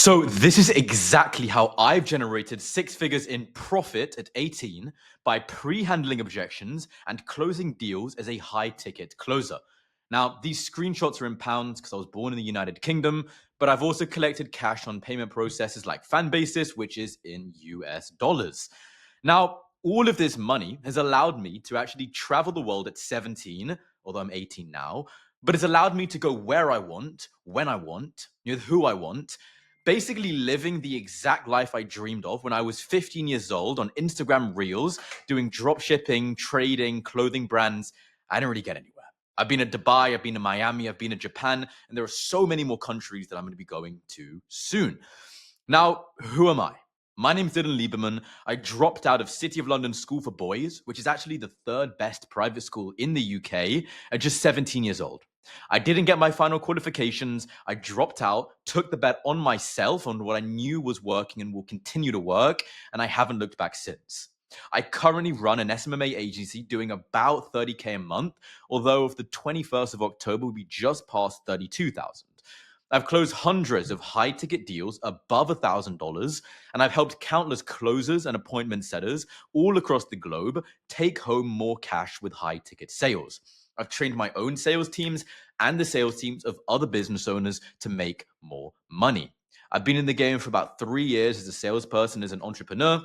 So this is exactly how I've generated six figures in profit at 18 by pre-handling objections and closing deals as a high-ticket closer. Now, these screenshots are in pounds because I was born in the United Kingdom, but I've also collected cash on payment processes like Fanbasis, which is in US dollars. Now, all of this money has allowed me to actually travel the world at 17, although I'm 18 now, but it's allowed me to go where I want, when I want, with who I want, basically living the exact life I dreamed of when I was 15 years old on Instagram Reels, doing drop shipping, trading, clothing brands. I didn't really get anywhere. I've been to Dubai, I've been to Miami, I've been to Japan, and there are so many more countries that I'm going to be going to soon. Now, who am I? My name's Dylan Lieberman. I dropped out of City of London School for Boys, which is actually the third best private school in the UK, at just 17 years old. I didn't get my final qualifications. I dropped out, took the bet on myself on what I knew was working and will continue to work, and I haven't looked back since. I currently run an SMMA agency doing about 30K a month, although of the 21st of October, we just passed 32,000. I've closed hundreds of high ticket deals above $1,000, and I've helped countless closers and appointment setters all across the globe take home more cash with high ticket sales. I've trained my own sales teams and the sales teams of other business owners to make more money. I've been in the game for about 3 years as a salesperson, as an entrepreneur.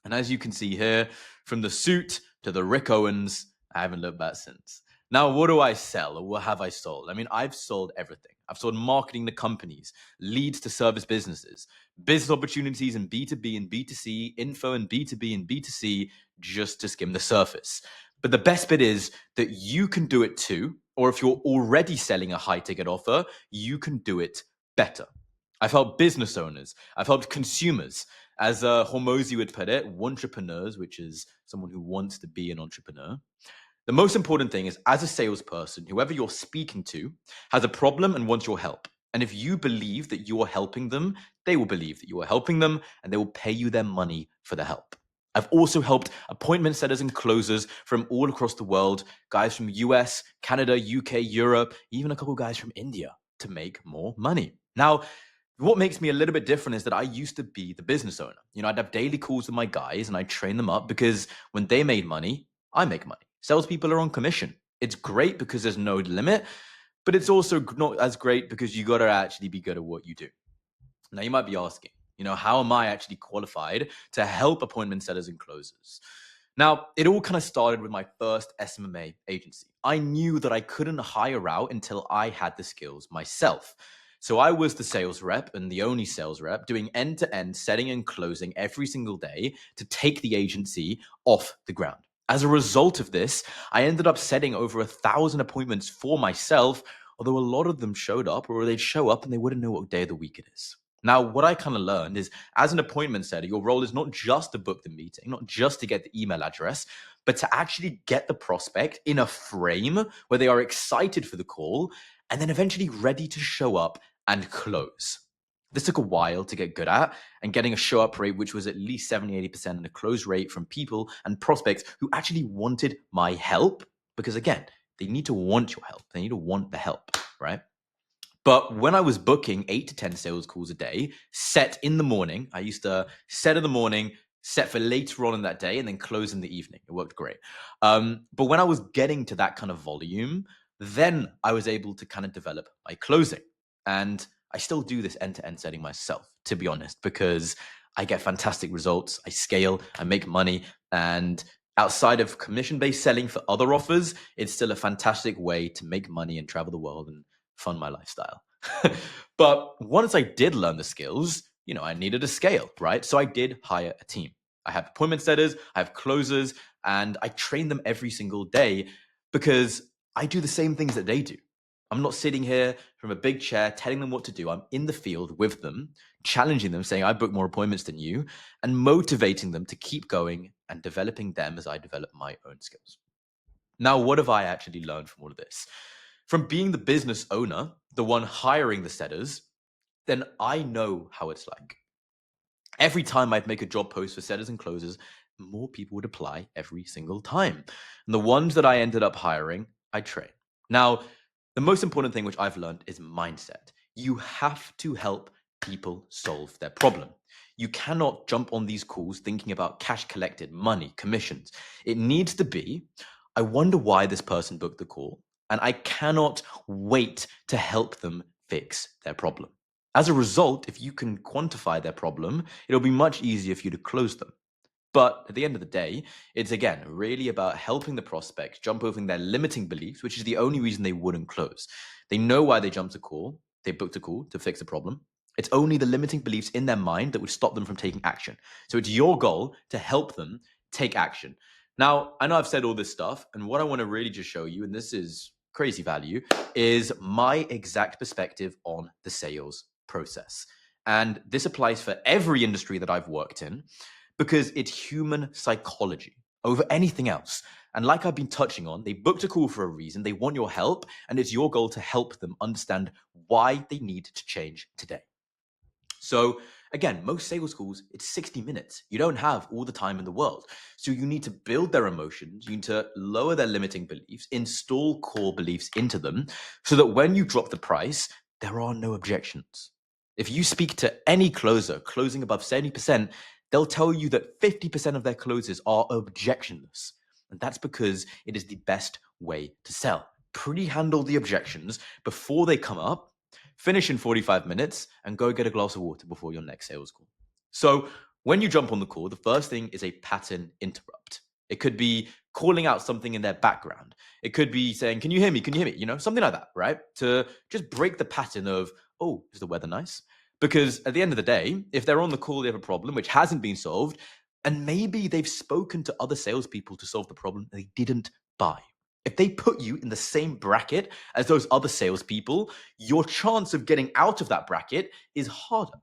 And as you can see here, from the suit to the Rick Owens, I haven't looked back since. Now, what do I sell or what have I sold? I mean, I've sold everything. I've sold marketing to companies, leads to service businesses, business opportunities in B2B and B2C, info in B2B and B2C, just to skim the surface. But the best bit is that you can do it too, or if you're already selling a high ticket offer, you can do it better. I've helped business owners, I've helped consumers, as Hormozy would put it, entrepreneurs, which is someone who wants to be an entrepreneur. The most important thing is, as a salesperson, whoever you're speaking to has a problem and wants your help. And if you believe that you are helping them, they will believe that you are helping them and they will pay you their money for the help. I've also helped appointment setters and closers from all across the world, guys from US, Canada, UK, Europe, even a couple guys from India to make more money. Now, what makes me a little bit different is that I used to be the business owner. I'd have daily calls with my guys and I'd train them up because when they made money, I make money. Salespeople are on commission. It's great because there's no limit, but it's also not as great because you got to actually be good at what you do. Now, you might be asking, how am I actually qualified to help appointment setters and closers? Now, it all kind of started with my first SMMA agency. I knew that I couldn't hire out until I had the skills myself. So I was the sales rep and the only sales rep doing end-to-end setting and closing every single day to take the agency off the ground. As a result of this, I ended up setting over 1,000 appointments for myself, although a lot of them showed up or they'd show up and they wouldn't know what day of the week it is. Now, what I kind of learned is as an appointment setter, your role is not just to book the meeting, not just to get the email address, but to actually get the prospect in a frame where they are excited for the call and then eventually ready to show up and close. This took a while to get good at, and getting a show up rate which was at least 70-80% and a close rate from people and prospects who actually wanted my help, because again, they need to want your help. They need to want the help, right? But when I was booking 8 to 10 sales calls a day, set in the morning, I used to set in the morning, set for later on in that day, and then close in the evening. It worked great. But when I was getting to that kind of volume, then I was able to kind of develop my closing. And I still do this end-to-end setting myself, to be honest, because I get fantastic results. I scale, I make money, and outside of commission-based selling for other offers, it's still a fantastic way to make money and travel the world and fund my lifestyle. But once I did learn the skills, I needed a scale, right? So I did hire a team. I have appointment setters, I have closers, and I train them every single day because I do the same things that they do. I'm not sitting here from a big chair telling them what to do. I'm in the field with them, challenging them, saying I book more appointments than you, and motivating them to keep going and developing them as I develop my own skills. Now, what have I actually learned from all of this? From being the business owner, the one hiring the setters, then I know how it's like. Every time I'd make a job post for setters and closers, more people would apply every single time. And the ones that I ended up hiring, I train. Now, the most important thing which I've learned is mindset. You have to help people solve their problem. You cannot jump on these calls thinking about cash collected, money, commissions. It needs to be, I wonder why this person booked the call, and I cannot wait to help them fix their problem. As a result, if you can quantify their problem, it'll be much easier for you to close them. But at the end of the day, it's again really about helping the prospect jump over their limiting beliefs, which is the only reason they wouldn't close. They know why they jumped a call, they booked a call to fix a problem. It's only the limiting beliefs in their mind that would stop them from taking action. So it's your goal to help them take action. Now, I know I've said all this stuff, and what I want to really just show you, and this is crazy value, is my exact perspective on the sales process. And this applies for every industry that I've worked in because it's human psychology over anything else. And like I've been touching on, they booked a call for a reason. They want your help, and it's your goal to help them understand why they need to change today. So again, most sales calls, it's 60 minutes. You don't have all the time in the world. So you need to build their emotions. You need to lower their limiting beliefs, install core beliefs into them so that when you drop the price, there are no objections. If you speak to any closer closing above 70%, they'll tell you that 50% of their closes are objectionless. And that's because it is the best way to sell. Pre-handle the objections before they come up, finish in 45 minutes, and go get a glass of water before your next sales call. So when you jump on the call, the first thing is a pattern interrupt. It could be calling out something in their background. It could be saying, can you hear me? Can you hear me? You know, something like that, right? To just break the pattern of, oh, is the weather nice? Because at the end of the day, if they're on the call, they have a problem which hasn't been solved, and maybe they've spoken to other salespeople to solve the problem and they didn't buy. If they put you in the same bracket as those other salespeople, your chance of getting out of that bracket is harder.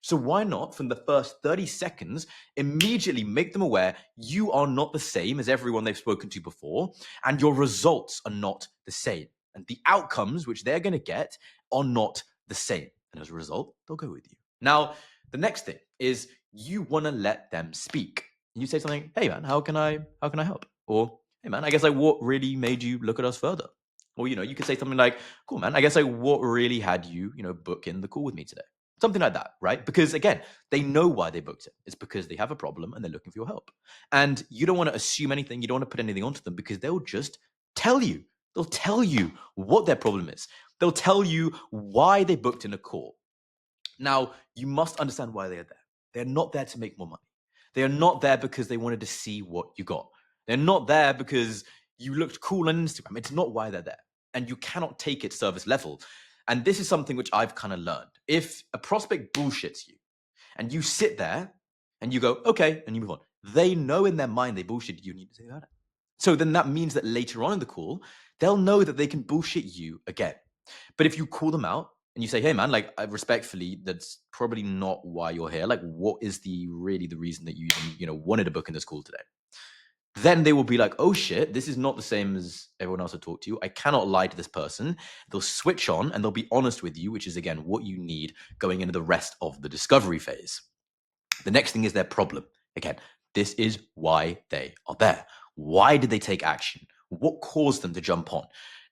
So why not, from the first 30 seconds, immediately make them aware you are not the same as everyone they've spoken to before, and your results are not the same. And the outcomes which they're going to get are not the same. And as a result, they'll go with you. Now, the next thing is you want to let them speak. You say something, hey man, how can I help? Or, hey man, I guess like what really made you look at us further? Or, you could say something like, cool man, I guess like what really had you, book in the call with me today? Something like that, right? Because again, they know why they booked it. It's because they have a problem and they're looking for your help. And you don't want to assume anything. You don't want to put anything onto them because they'll just tell you. They'll tell you what their problem is. They'll tell you why they booked in a call. Now, you must understand why they are there. They're not there to make more money. They are not there because they wanted to see what you got. They're not there because you looked cool on Instagram. It's not why they're there. And you cannot take it service level. And this is something which I've kind of learned. If a prospect bullshits you and you sit there and you go, okay, and you move on, they know in their mind they bullshit you and you need to say about it. So then that means that later on in the call, they'll know that they can bullshit you again. But if you call them out and you say, hey man, like respectfully, that's probably not why you're here. Like, what is the reason that you wanted to book in this call today? Then they will be like, oh shit, this is not the same as everyone else I talked to. I cannot lie to this person. They'll switch on and they'll be honest with you, which is again what you need going into the rest of the discovery phase. The next thing is their problem. Again, this is why they are there. Why did they take action? What caused them to jump on?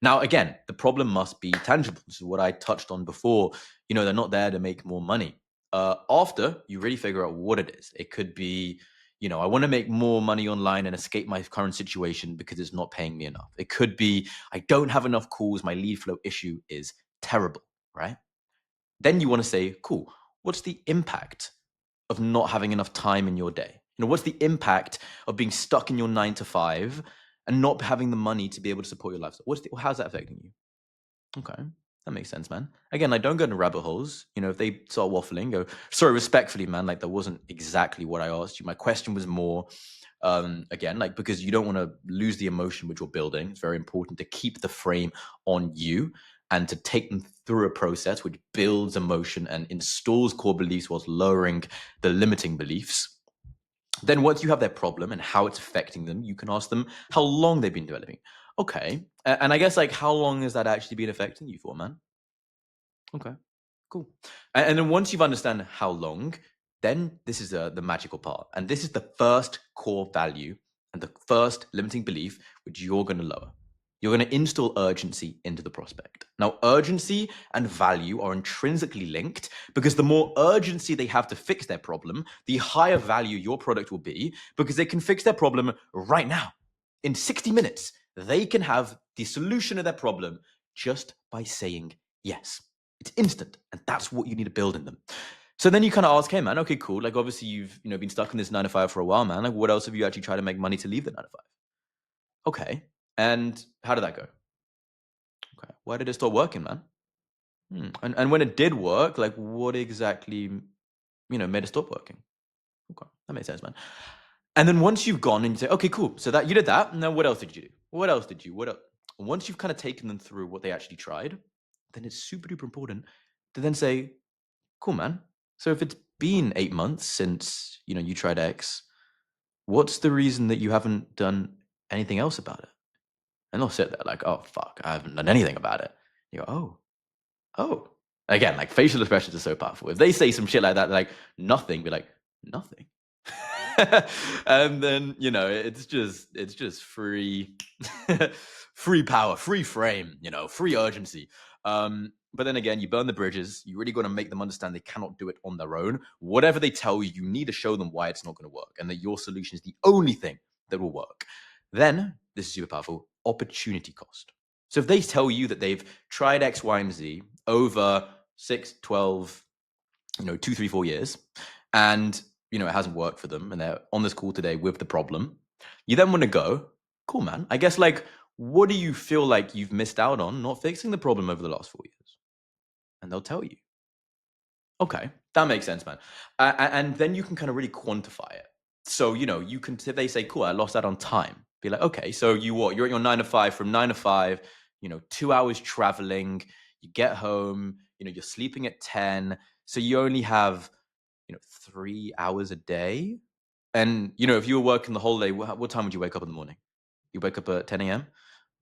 Now, again, the problem must be tangible. This is what I touched on before. They're not there to make more money. After you really figure out what it is, it could be, I want to make more money online and escape my current situation because it's not paying me enough. It could be, I don't have enough calls. My lead flow issue is terrible, right? Then you want to say, cool, what's the impact of not having enough time in your day? What's the impact of being stuck in your 9 to 5 and not having the money to be able to support your lifestyle? How's that affecting you? Okay, that makes sense, man. Again, like don't go into rabbit holes. If they start waffling, go, sorry, respectfully, man, like that wasn't exactly what I asked you. My question was more, again, like because you don't want to lose the emotion which you're building. It's very important to keep the frame on you and to take them through a process which builds emotion and installs core beliefs whilst lowering the limiting beliefs. Then once you have their problem and how it's affecting them, you can ask them how long they've been developing. Okay. And I guess like how long has that actually been affecting you for, man? Okay, cool. And then once you've understand how long, then this is the magical part. And this is the first core value and the first limiting belief which you're going to lower. You're going to install urgency into the prospect. Now, urgency and value are intrinsically linked because the more urgency they have to fix their problem, the higher value your product will be because they can fix their problem right now. In 60 minutes, they can have the solution of their problem just by saying yes. It's instant, and that's what you need to build in them. So then you kind of ask, hey man, okay, cool. Like obviously you've been stuck in this 9 to 5 for a while, man. Like what else have you actually tried to make money to leave the 9 to 5? Okay. And how did that go? Okay. Why did it stop working, man? And when it did work, like what exactly, made it stop working? Okay. That makes sense, man. And then once you've gone and you say, okay, cool. So that you did that. Now what else did you do? What else did you? What else? Once you've kind of taken them through what they actually tried, then it's super duper important to then say, cool, man. So if it's been 8 months since, you tried X, what's the reason that you haven't done anything else about it? And they'll sit there like, oh, fuck, I haven't done anything about it. You go, oh. Again, like facial expressions are so powerful. If they say some shit like that, like nothing, be like, nothing. And then, it's just free, free power, free frame, free urgency. But then again, you burn the bridges. You really got to make them understand they cannot do it on their own. Whatever they tell you, you need to show them why it's not going to work and that your solution is the only thing that will work. Then, this is super powerful, opportunity cost. So if they tell you that they've tried X, Y, and Z over 6, 12, 2, 3, 4 years, and, it hasn't worked for them, and they're on this call today with the problem, you then want to go, cool, man. I guess, like, what do you feel like you've missed out on not fixing the problem over the last 4 years? And they'll tell you. Okay, that makes sense, man. And then you can kind of really quantify it. So, you can, if they say, cool, I lost that on time, be like, okay, so you're at your 9 to 5, from 9 to 5, 2 hours traveling, you get home, you're sleeping at 10. So you only have, 3 hours a day. And, if you were working the whole day, what time would you wake up in the morning? You wake up at 10 a.m.?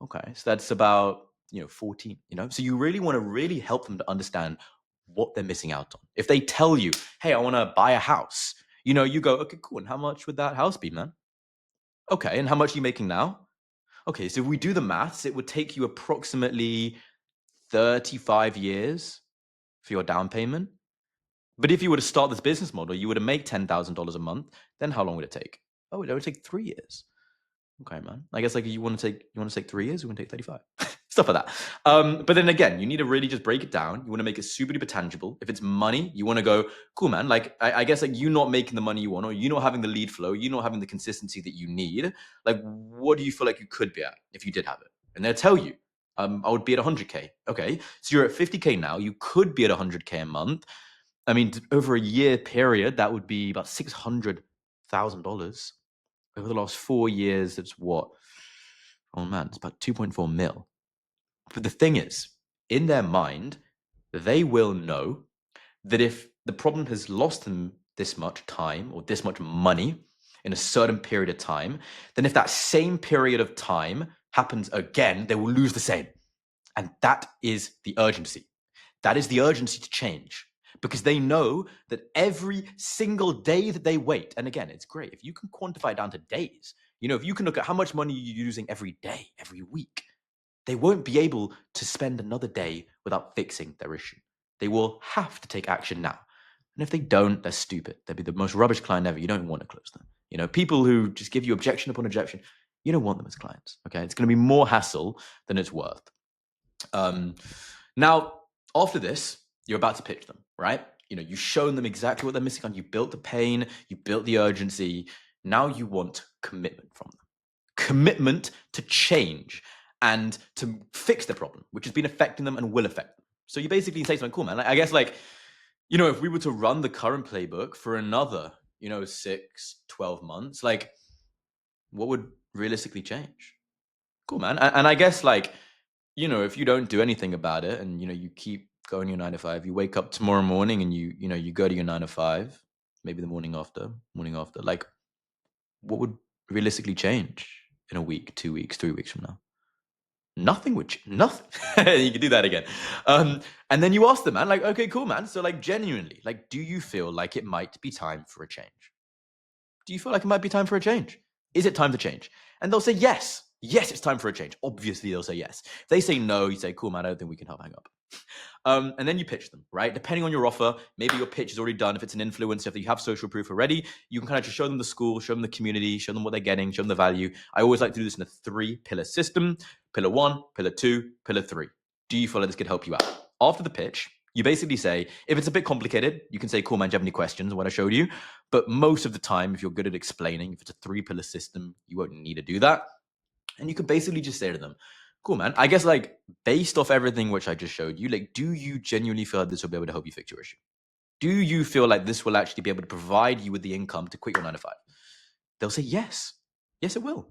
Okay, so that's about, 14, So you really want to really help them to understand what they're missing out on. If they tell you, hey, I want to buy a house, you go, okay, cool. And how much would that house be, man? Okay, and how much are you making now? Okay, so if we do the maths, it would take you approximately 35 years for your down payment. But if you were to start this business model, you were to make $10,000 a month, then how long would it take? Oh, it would take 3 years. Okay, man. I guess like you want to take 3 years, you want to take 35. Stuff like that. But then again, you need to really just break it down. You want to make it super duper tangible. If it's money, you want to go, cool, man. Like I guess like you not making the money you want, or you not having the lead flow, you not having the consistency that you need. Like, what do you feel like you could be at if you did have it? And they'll tell you, I would be at 100K. Okay, so you're at 50K now. You could be at 100K a month. I mean, over a year period, that would be about $600,000. Over the last 4 years, it's what? Oh man, it's about 2.4 mil. But the thing is, in their mind, they will know that if the problem has lost them this much time or this much money in a certain period of time, then if that same period of time happens again, they will lose the same. And that is the urgency. That is the urgency to change, because they know that every single day that they wait, and again, it's great if you can quantify it down to days. If you can look at how much money you're using every day, every week, they won't be able to spend another day without fixing their issue. They will have to take action now. And if they don't, they're stupid. They'll be the most rubbish client ever. You don't want to close them. People who just give you objection upon objection, you don't want them as clients. Okay, it's going to be more hassle than it's worth. Now, after this, you're about to pitch them, right? You've shown them exactly what they're missing on. You built the pain, you built the urgency. Now you want commitment from them. Commitment to change and to fix the problem, which has been affecting them and will affect them. So you basically say something cool, man. I guess if we were to run the current playbook for another, 6, 12 months, like what would realistically change? Cool, man. And I guess if you don't do anything about it and, you keep going your 9 to 5, you wake up tomorrow morning and you go to your 9 to 5, maybe the morning after, like what would realistically change in a week, 2 weeks, 3 weeks from now? Nothing would nothing. You can do that again. And then you ask them, man, like, okay, cool, man. So genuinely, do you feel like it might be time for a change? Do you feel like it might be time for a change? Is it time to change? And they'll say yes. Yes, it's time for a change. Obviously, they'll say yes. If they say no, you say, cool, man, I don't think we can help, hang up. And then you pitch them, right? Depending on your offer, maybe your pitch is already done. If it's an influencer, if you have social proof already, you can kind of just show them the school, show them the community, show them what they're getting, show them the value. I always like to do this in a 3-pillar system. Pillar 1, pillar 2, pillar 3. Do you feel like this could help you out? After the pitch, you basically say, if it's a bit complicated, you can say, cool, man, do you have any questions on what I showed you? But most of the time, if you're good at explaining, if it's a 3-pillar system, you won't need to do that. And you could basically just say to them, cool, man. I guess like based off everything which I just showed you, like, do you genuinely feel like this will be able to help you fix your issue? Do you feel like this will actually be able to provide you with the income to quit your 9 to 5? They'll say yes. Yes, it will.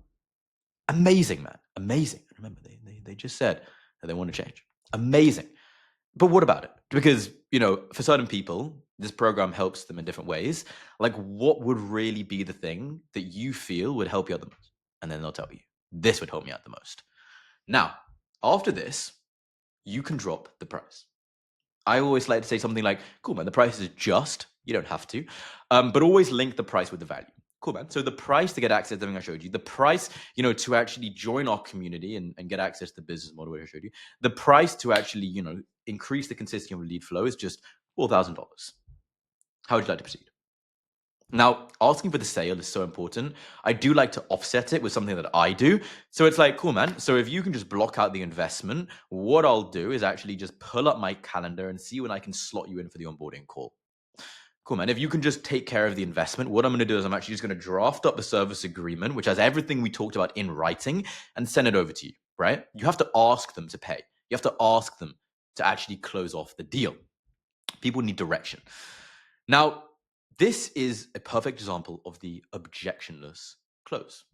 Amazing, man. Amazing. Remember, they just said that they want to change. Amazing. But what about it? Because, for certain people, this program helps them in different ways. Like, what would really be the thing that you feel would help you out the most? And then they'll tell you, this would help me out the most. Now, after this, you can drop the price. I always like to say something like, cool, man, the price is just, you don't have to, but always link the price with the value. Cool, man. So the price to get access to everything I showed you, the price, to actually join our community and get access to the business model which I showed you, the price to actually, increase the consistency of lead flow is just $4,000. How would you like to proceed? Now, asking for the sale is so important. I do like to offset it with something that I do. So it's like, cool, man. So if you can just block out the investment, what I'll do is actually just pull up my calendar and see when I can slot you in for the onboarding call. Cool, man. If you can just take care of the investment, what I'm going to do is I'm actually just going to draft up the service agreement, which has everything we talked about in writing, and send it over to you, right? You have to ask them to pay. You have to ask them to actually close off the deal. People need direction. Now, this is a perfect example of the objectionless close.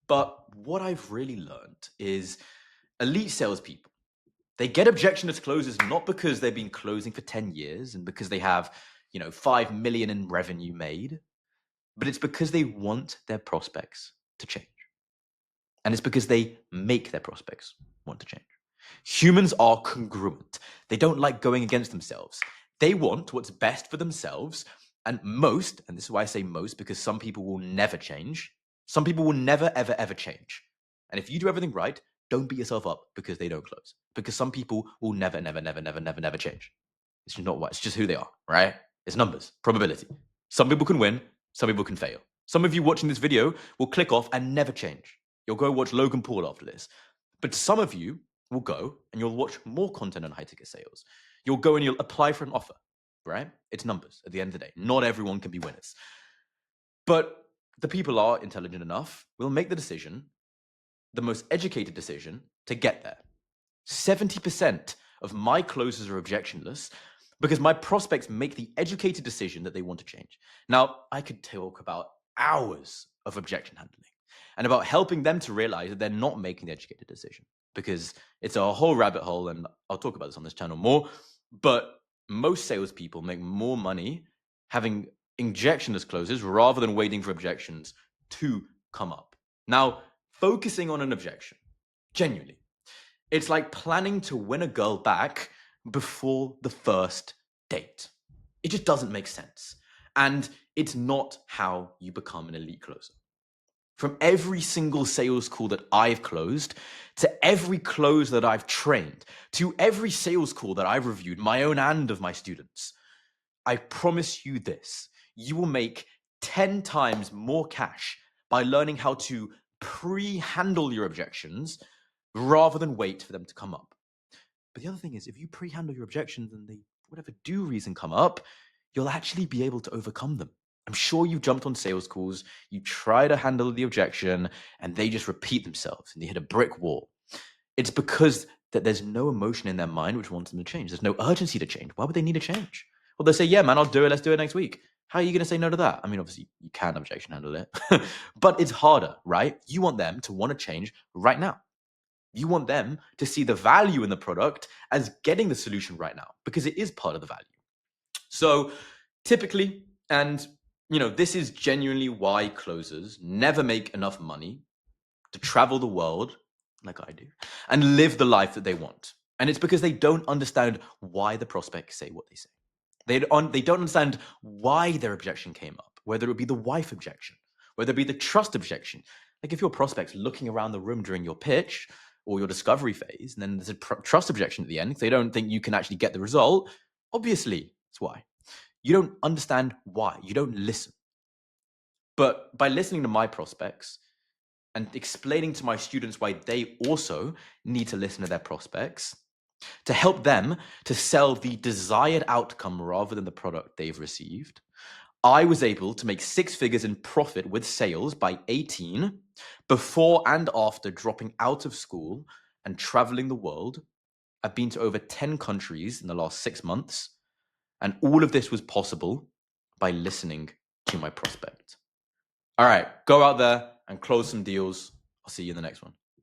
But what I've really learned is elite salespeople, they get objectionless closes not because they've been closing for 10 years and because they have, 5 million in revenue made, but it's because they want their prospects to change. And it's because they make their prospects want to change. Humans are congruent. They don't like going against themselves. They want what's best for themselves. And most, and this is why I say most, because some people will never change. Some people will never, ever, ever change. And if you do everything right, don't beat yourself up because they don't close. Because some people will never, never, never, never, never, never change. It's just not what, it's just who they are, right? It's numbers, probability. Some people can win, some people can fail. Some of you watching this video will click off and never change. You'll go watch Logan Paul after this. But some of you will go and you'll watch more content on high ticket sales. You'll go and you'll apply for an offer, right? It's numbers at the end of the day. Not everyone can be winners. But the people are intelligent enough, will make the decision, the most educated decision to get there. 70% of my closes are objectionless because my prospects make the educated decision that they want to change. Now, I could talk about hours of objection handling and about helping them to realize that they're not making the educated decision because it's a whole rabbit hole, and I'll talk about this on this channel more. But most salespeople make more money having objectionless closes rather than waiting for objections to come up. Now, focusing on an objection, genuinely, it's like planning to win a girl back before the first date. It just doesn't make sense. And it's not how you become an elite closer. From every single sales call that I've closed, to every close that I've trained, to every sales call that I've reviewed, my own and of my students, I promise you this, you will make 10 times more cash by learning how to pre-handle your objections rather than wait for them to come up. But the other thing is, if you pre-handle your objections and they, whatever do reason come up, you'll actually be able to overcome them. I'm sure you jumped on sales calls, you try to handle the objection, and they just repeat themselves and they hit a brick wall. It's because that there's no emotion in their mind which wants them to change. There's no urgency to change. Why would they need to change? Well, they say, yeah, man, I'll do it. Let's do it next week. How are you going to say no to that? I mean, obviously, you can objection handle it, but it's harder, right? You want them to want to change right now. You want them to see the value in the product as getting the solution right now because it is part of the value. So typically, and this is genuinely why closers never make enough money to travel the world like I do and live the life that they want. And it's because they don't understand why the prospects say what they say. They don't understand why their objection came up, whether it be the wife objection, whether it be the trust objection. Like if your prospect's looking around the room during your pitch or your discovery phase, and then there's a trust objection at the end, if they don't think you can actually get the result, obviously that's why. You don't understand why. You don't listen. But by listening to my prospects and explaining to my students why they also need to listen to their prospects to help them to sell the desired outcome rather than the product they've received, I was able to make 6 figures in profit with sales by 18 before and after dropping out of school and traveling the world. I've been to over 10 countries in the last 6 months, and all of this was possible by listening to my prospect. All right, go out there and close some deals. I'll see you in the next one.